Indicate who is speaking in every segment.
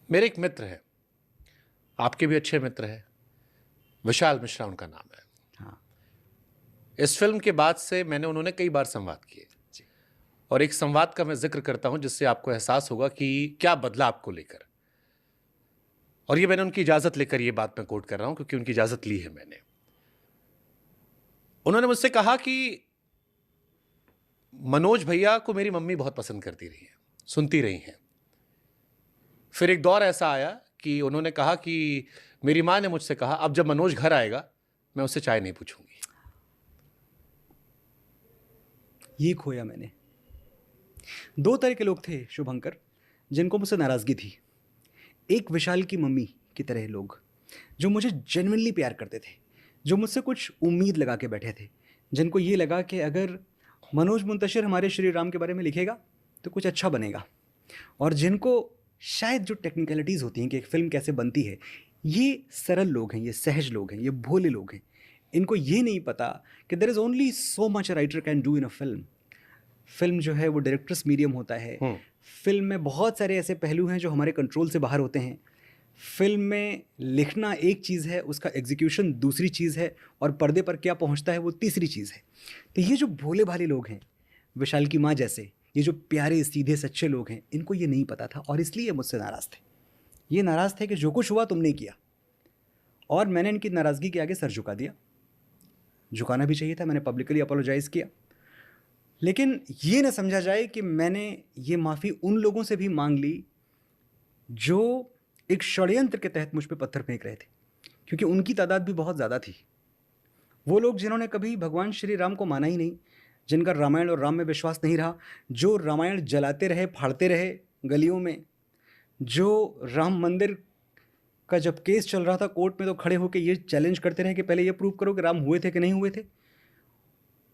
Speaker 1: मेरे एक मित्र हैं, आपके भी अच्छे मित्र हैं, विशाल मिश्रा उनका नाम है।
Speaker 2: हाँ
Speaker 1: इस फिल्म के बाद से मैंने उन्होंने कई बार संवाद किए
Speaker 2: जी।
Speaker 1: और एक संवाद का मैं जिक्र करता हूं जिससे आपको एहसास होगा कि क्या बदला आपको लेकर। और ये मैंने उनकी इजाजत लेकर ये बात मैं कोट कर रहा हूं क्योंकि उनकी इजाजत ली है मैंने। उन्होंने मुझसे कहा कि मनोज भैया को मेरी मम्मी बहुत पसंद करती रही है, सुनती रही हैं। फिर एक दौर ऐसा आया कि उन्होंने कहा कि मेरी मां ने मुझसे कहा अब जब मनोज घर आएगा मैं उससे चाय नहीं पूछूंगी।
Speaker 2: ये खोया मैंने। दो तरह के लोग थे शुभंकर जिनको मुझसे नाराज़गी थी। एक विशाल की मम्मी की तरह लोग जो मुझे जेन्युइनली प्यार करते थे, जो मुझसे कुछ उम्मीद लगा के बैठे थे, जिनको ये लगा कि अगर मनोज मुंतशिर हमारे श्री राम के बारे में लिखेगा तो कुछ अच्छा बनेगा, और जिनको शायद जो टेक्निकलिटीज़ होती हैं कि एक फ़िल्म कैसे बनती है, ये सरल लोग हैं, ये सहज लोग हैं, ये भोले लोग हैं। इनको ये नहीं पता कि there is only so much a writer can do in a film. Film जो है वो डायरेक्टर्स मीडियम होता है। फिल्म में बहुत सारे ऐसे पहलू हैं जो हमारे कंट्रोल से बाहर होते हैं। फिल्म में लिखना एक चीज़ है, उसका एग्जीक्यूशन दूसरी चीज़ है, और पर्दे पर क्या पहुंचता है वो तीसरी चीज़ है। तो ये जो भोले भाले लोग हैं, विशाल की माँ जैसे, ये जो प्यारे सीधे सच्चे लोग हैं, इनको ये नहीं पता था और इसलिए मुझसे नाराज़ थे। ये नाराज़ थे कि जो कुछ हुआ तुमने किया, और मैंने इनकी नाराज़गी के आगे सर झुका दिया। झुकाना भी चाहिए था, मैंने पब्लिकली अपोलोजाइज़ किया। लेकिन ये ना समझा जाए कि मैंने ये माफ़ी उन लोगों से भी मांग ली जो एक षड्यंत्र के तहत मुझ पे पत्थर फेंक रहे थे, क्योंकि उनकी तादाद भी बहुत ज़्यादा थी। वो लोग जिन्होंने कभी भगवान श्री राम को माना ही नहीं, जिनका रामायण और राम में विश्वास नहीं रहा, जो रामायण जलाते रहे, फाड़ते रहे गलियों में, जो राम मंदिर का जब केस चल रहा था कोर्ट में तो खड़े होकर ये चैलेंज करते रहे कि पहले ये प्रूव करो कि राम हुए थे कि नहीं हुए थे,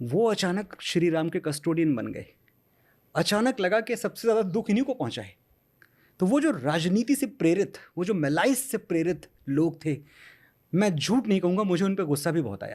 Speaker 2: वो अचानक श्री राम के कस्टोडियन बन गए। अचानक लगा कि सबसे ज़्यादा दुख इन्हीं को पहुंचा है। तो वो जो राजनीति से प्रेरित, वो जो मेलाइस से प्रेरित लोग थे, मैं झूठ नहीं कहूँगा, मुझे उन पर गुस्सा भी बहुत आया।